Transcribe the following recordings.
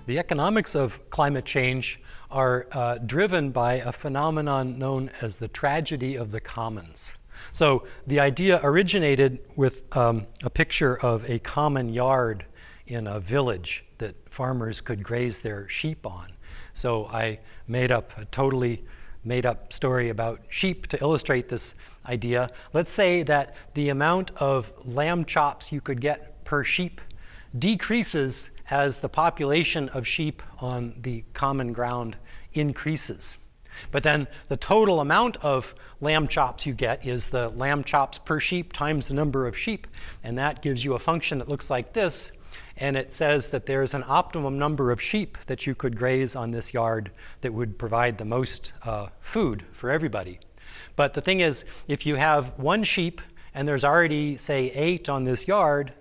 The economics of climate change are driven by a phenomenon known as the tragedy of the commons. So the idea originated with a picture of a common yard in a village that farmers could graze their sheep on. So I made up a totally made-up story about sheep to illustrate this idea. Let's say that the amount of lamb chops you could get per sheep decreases as the population of sheep on the common ground increases. But then the total amount of lamb chops you get is the lamb chops per sheep times the number of sheep, and that gives you a function that looks like this, and it says that there's an optimum number of sheep that you could graze on this yard that would provide the most food for everybody. But the thing is, if you have one sheep and there's already, say, 8 on this yard,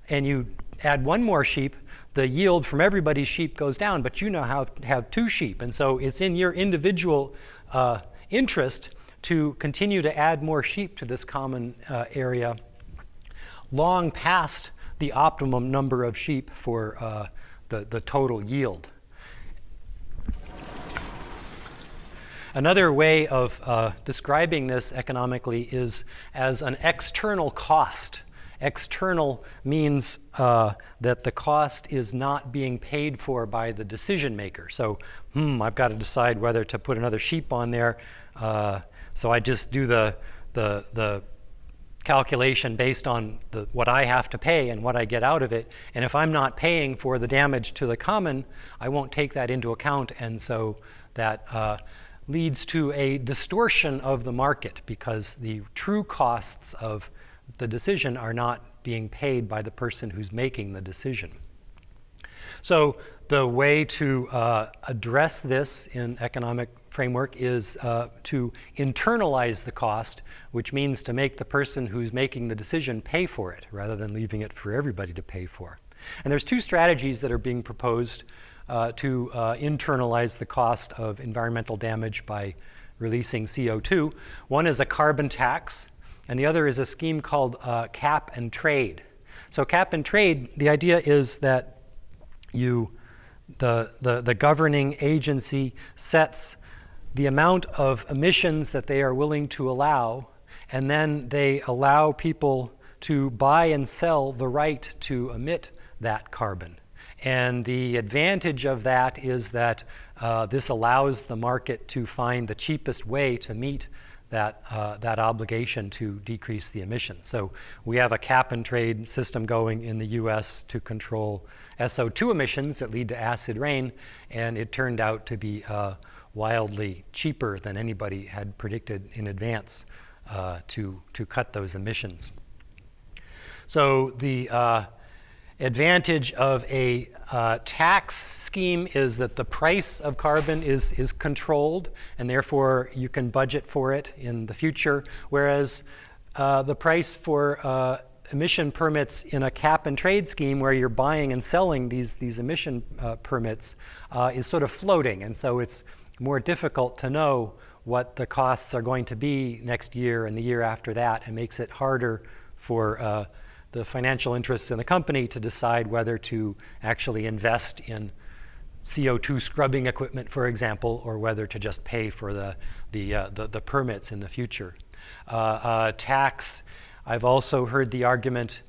and you add one more sheep, the yield from everybody's sheep goes down, but you now have 2 sheep. And so it's in your individual interest to continue to add more sheep to this common area long past the optimum number of sheep for the total yield. Another way of describing this economically is as an external cost. External means that the cost is not being paid for by the decision maker. So, I've got to decide whether to put another sheep on there. So I just do the calculation based on what I have to pay and what I get out of it. And if I'm not paying for the damage to the common, I won't take that into account. And so that leads to a distortion of the market because the true costs of the decision are not being paid by the person who's making the decision. So the way to address this in economic framework is to internalize the cost, which means to make the person who's making the decision pay for it rather than leaving it for everybody to pay for. And there's 2 strategies that are being proposed to internalize the cost of environmental damage by releasing CO2. One is a carbon tax, and the other is a scheme called cap and trade. So cap and trade, the idea is that the governing agency sets the amount of emissions that they are willing to allow, and then they allow people to buy and sell the right to emit that carbon. And the advantage of that is that this allows the market to find the cheapest way to meet that obligation to decrease the emissions. So we have a cap and trade system going in the US to control SO2 emissions that lead to acid rain, and it turned out to be wildly cheaper than anybody had predicted in advance to cut those emissions. So the advantage of a tax scheme is that the price of carbon is controlled, and therefore you can budget for it in the future, whereas the price for emission permits in a cap and trade scheme where you're buying and selling these emission permits is sort of floating, and so it's more difficult to know what the costs are going to be next year and the year after that, and makes it harder for the financial interests in the company to decide whether to actually invest in CO2 scrubbing equipment, for example, or whether to just pay for the permits in the future. Tax, I've also heard the argument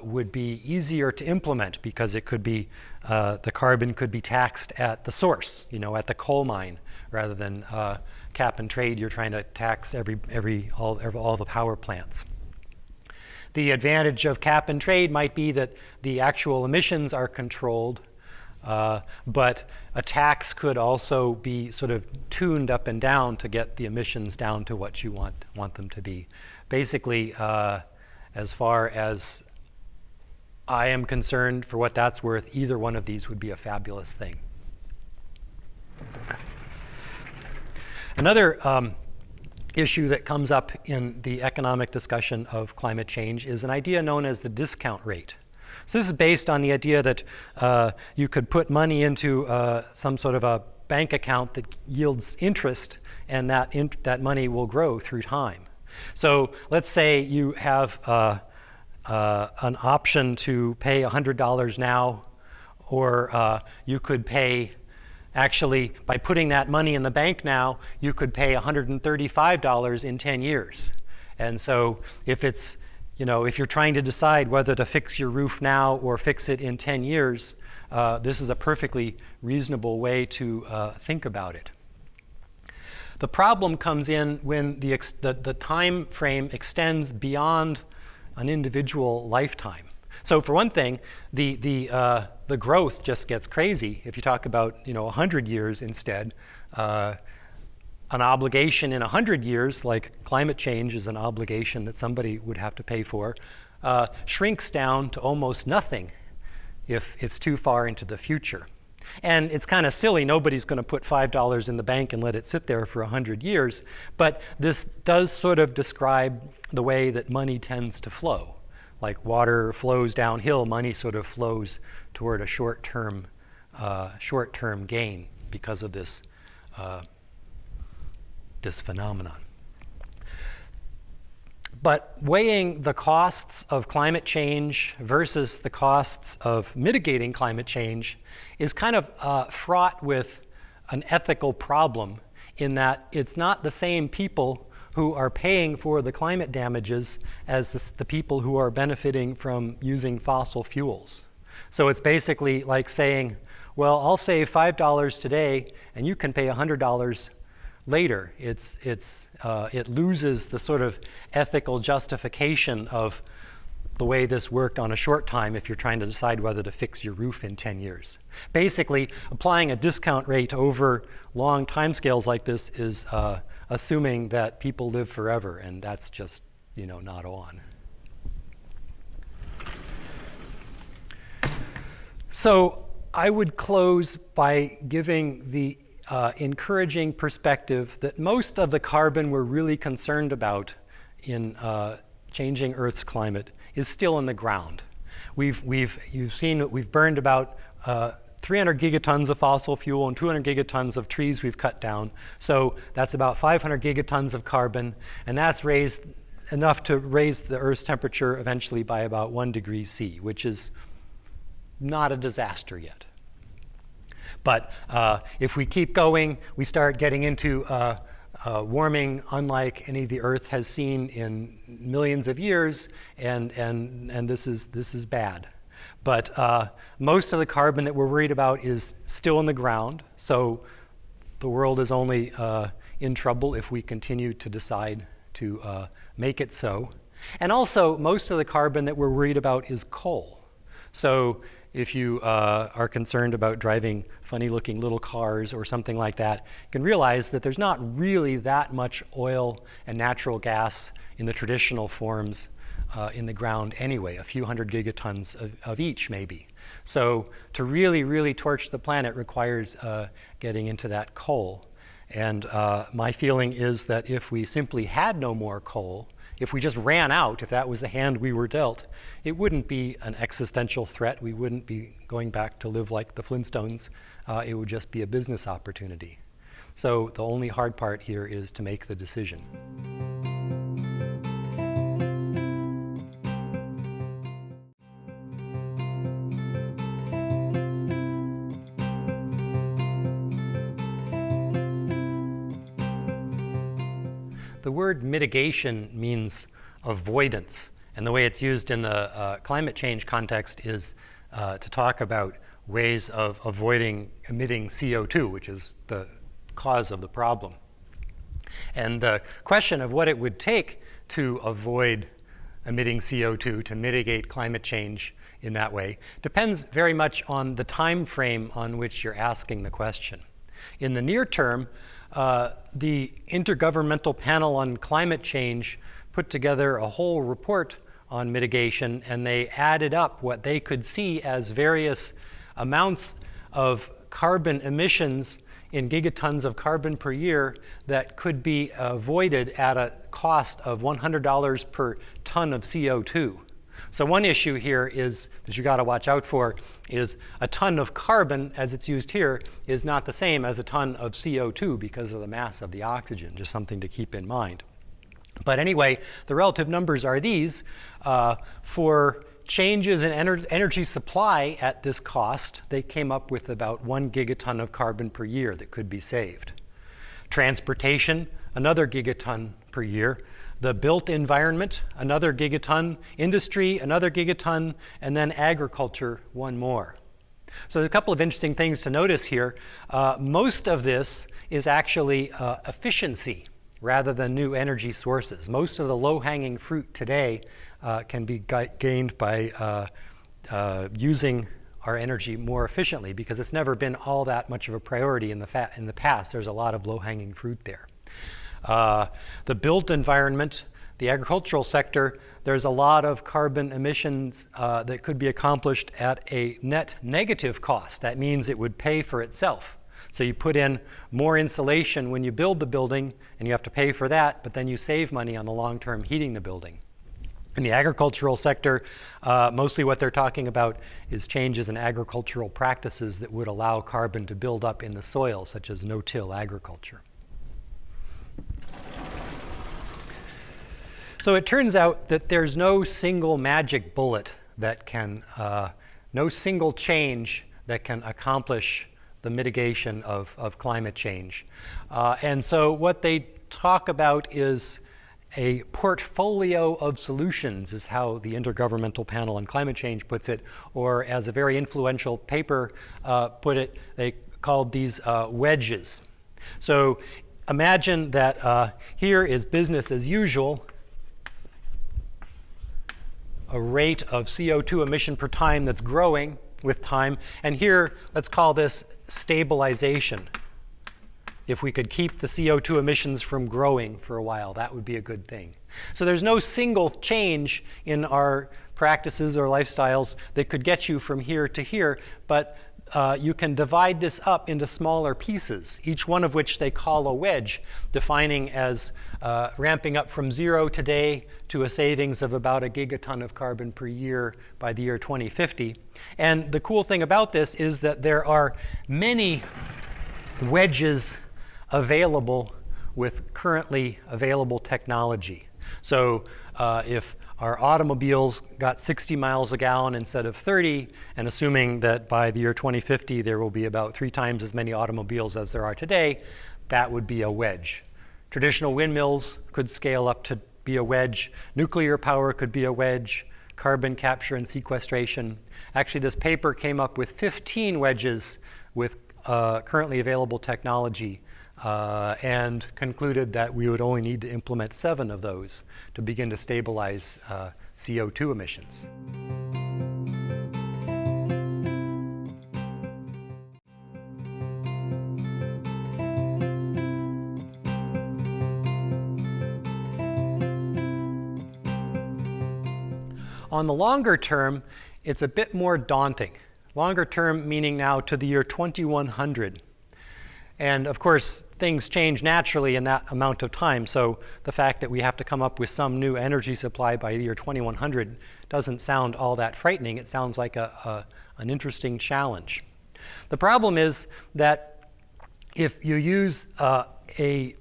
would be easier to implement because it could be the carbon could be taxed at the source, at the coal mine, rather than cap and trade. You're trying to tax all the power plants. The advantage of cap and trade might be that the actual emissions are controlled, but a tax could also be sort of tuned up and down to get the emissions down to what you want them to be. Basically, as far as I am concerned, for what that's worth, either one of these would be a fabulous thing. Another issue that comes up in the economic discussion of climate change is an idea known as the discount rate. So this is based on the idea that you could put money into some sort of a bank account that yields interest, and that money will grow through time. So let's say you have an option to pay $100 now Or you could pay, actually, by putting that money in the bank now, you could pay $135 in 10 years. And so if it's, if you're trying to decide whether to fix your roof now or fix it in 10 years, this is a perfectly reasonable way to think about it. The problem comes in when the time frame extends beyond an individual lifetime. So for one thing, the growth just gets crazy. If you talk about 100 years instead, an obligation in 100 years, like climate change is an obligation that somebody would have to pay for, shrinks down to almost nothing if it's too far into the future. And it's kind of silly, nobody's going to put $5 in the bank and let it sit there for 100 years, but this does sort of describe the way that money tends to flow. Like water flows downhill, money sort of flows toward a short-term gain because of this phenomenon. But weighing the costs of climate change versus the costs of mitigating climate change is kind of fraught with an ethical problem in that it's not the same people who are paying for the climate damages as the people who are benefiting from using fossil fuels. So it's basically like saying, well, I'll save $5 today and you can pay $100 later. It loses the sort of ethical justification of the way this worked on a short time if you're trying to decide whether to fix your roof in 10 years. Basically, applying a discount rate over long timescales like this is assuming that people live forever, and that's just, not on. So I would close by giving the encouraging perspective that most of the carbon we're really concerned about in changing Earth's climate is still in the ground. You've seen that we've burned about 300 gigatons of fossil fuel and 200 gigatons of trees we've cut down. So that's about 500 gigatons of carbon, and that's enough to raise the Earth's temperature eventually by about 1 degree C, which is not a disaster yet. But if we keep going, we start getting into warming unlike any the Earth has seen in millions of years, and this is bad. But most of the carbon that we're worried about is still in the ground, so the world is only in trouble if we continue to decide to make it so. And also, most of the carbon that we're worried about is coal. So if you are concerned about driving funny-looking little cars or something like that, you can realize that there's not really that much oil and natural gas in the traditional forms in the ground anyway, a few hundred gigatons of each maybe. So to really, really torch the planet requires getting into that coal. And my feeling is that if we simply had no more coal, if we just ran out, if that was the hand we were dealt, it wouldn't be an existential threat. We wouldn't be going back to live like the Flintstones. It would just be a business opportunity. So the only hard part here is to make the decision. The word mitigation means avoidance, and the way it's used in the climate change context is to talk about ways of avoiding emitting CO2, which is the cause of the problem. And the question of what it would take to avoid emitting CO2, to mitigate climate change in that way, depends very much on the time frame on which you're asking the question. In the near term, the Intergovernmental Panel on Climate Change put together a whole report on mitigation, and they added up what they could see as various amounts of carbon emissions in gigatons of carbon per year that could be avoided at a cost of $100 per ton of CO2. So one issue here is that you got to watch out for is a ton of carbon, as it's used here, is not the same as a ton of CO2 because of the mass of the oxygen, just something to keep in mind. But anyway, the relative numbers are these. For changes in energy supply at this cost, they came up with about 1 gigaton of carbon per year that could be saved. Transportation, another gigaton per year. The built environment, another gigaton. Industry, another gigaton. And then agriculture, one more. So there's a couple of interesting things to notice here. Most of this is actually efficiency rather than new energy sources. Most of the low-hanging fruit today can be gained by using our energy more efficiently, because it's never been all that much of a priority in the past. There's a lot of low-hanging fruit there. The built environment, the agricultural sector, there's a lot of carbon emissions that could be accomplished at a net negative cost. That means it would pay for itself. So you put in more insulation when you build the building, and you have to pay for that, but then you save money on the long term heating the building. In the agricultural sector, mostly what they're talking about is changes in agricultural practices that would allow carbon to build up in the soil, such as no-till agriculture. So it turns out that there's no single magic bullet that can, no single change that can accomplish the mitigation of climate change. And so what they talk about is a portfolio of solutions, is how the Intergovernmental Panel on Climate Change puts it, or as a very influential paper put it, they called these wedges. So imagine that here is business as usual, a rate of CO2 emission per time that's growing with time. And here, let's call this stabilization. If we could keep the CO2 emissions from growing for a while, that would be a good thing. So there's no single change in our practices or lifestyles that could get you from here to here, but you can divide this up into smaller pieces, each one of which they call a wedge, defining as ramping up from 0 today to a savings of about 1 gigaton of carbon per year by the year 2050. And the cool thing about this is that there are many wedges available with currently available technology. So if our automobiles got 60 miles a gallon instead of 30, and assuming that by the year 2050 there will be about 3 times as many automobiles as there are today, that would be a wedge. Traditional windmills could scale up to be a wedge. Nuclear power could be a wedge. Carbon capture and sequestration. Actually, this paper came up with 15 wedges with currently available technology and concluded that we would only need to implement 7 of those to begin to stabilize CO2 emissions. On the longer term, it's a bit more daunting. Longer term meaning now to the year 2100. And of course, things change naturally in that amount of time. So the fact that we have to come up with some new energy supply by the year 2100 doesn't sound all that frightening. It sounds like an interesting challenge. The problem is that if you use a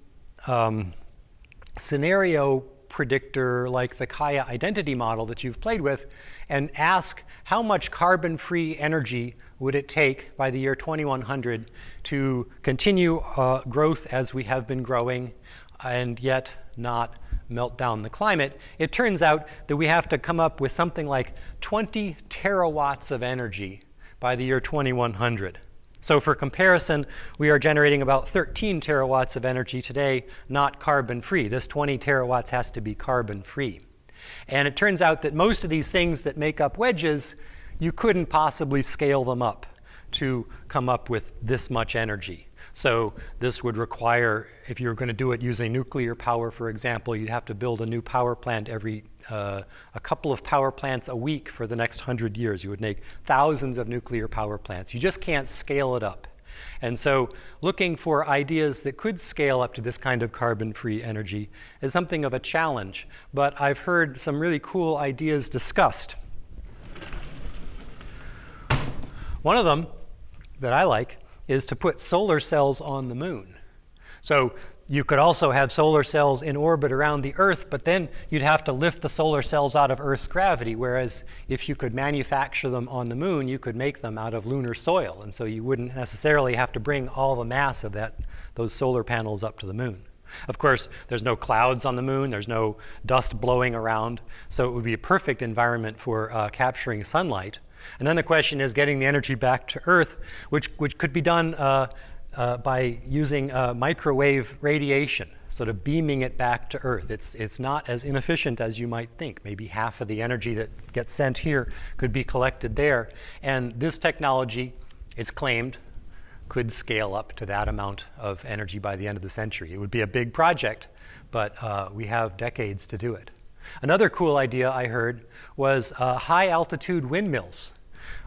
scenario predictor like the Kaya identity model that you've played with and ask how much carbon-free energy would it take by the year 2100 to continue growth as we have been growing and yet not melt down the climate, it turns out that we have to come up with something like 20 terawatts of energy by the year 2100. So for comparison, we are generating about 13 terawatts of energy today, not carbon-free. This 20 terawatts has to be carbon-free. And it turns out that most of these things that make up wedges, you couldn't possibly scale them up to come up with this much energy. So this would require, if you're going to do it using nuclear power, for example, you'd have to build a new power plant every a couple of power plants a week for the next 100 years. You would make thousands of nuclear power plants. You just can't scale it up. And so looking for ideas that could scale up to this kind of carbon-free energy is something of a challenge. But I've heard some really cool ideas discussed. One of them that I like is to put solar cells on the moon. So You could also have solar cells in orbit around the Earth, but then you'd have to lift the solar cells out of Earth's gravity, whereas if you could manufacture them on the moon, you could make them out of lunar soil, and so you wouldn't necessarily have to bring all the mass of those solar panels up to the moon. Of course, there's no clouds on the moon, there's no dust blowing around, so it would be a perfect environment for capturing sunlight. And then the question is getting the energy back to Earth, which could be done by using microwave radiation, sort of beaming it back to Earth. It's not as inefficient as you might think. Maybe half of the energy that gets sent here could be collected there. And this technology, it's claimed, could scale up to that amount of energy by the end of the century. It would be a big project, but we have decades to do it. Another cool idea I heard was high altitude windmills.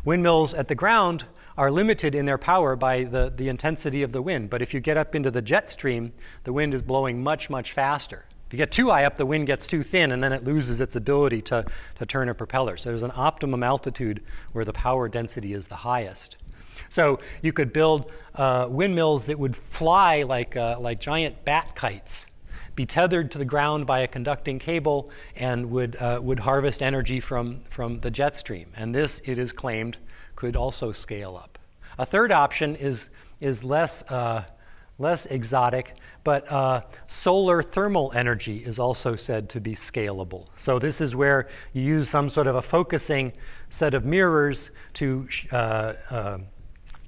Windmills at the ground are limited in their power by the intensity of the wind. But if you get up into the jet stream, the wind is blowing much, much faster. If you get too high up, the wind gets too thin, and then it loses its ability to turn a propeller. So there's an optimum altitude where the power density is the highest. So you could build windmills that would fly like giant bat kites, be tethered to the ground by a conducting cable, and would harvest energy from the jet stream. And this, it is claimed, could also scale up. A third option is less exotic, but solar thermal energy is also said to be scalable. So this is where you use some sort of a focusing set of mirrors to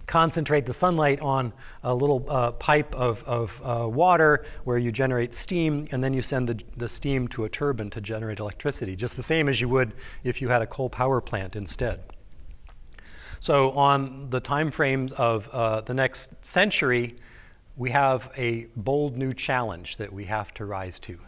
concentrate the sunlight on a little pipe of water where you generate steam, and then you send the steam to a turbine to generate electricity, just the same as you would if you had a coal power plant instead. So on the time frames of the next century, we have a bold new challenge that we have to rise to.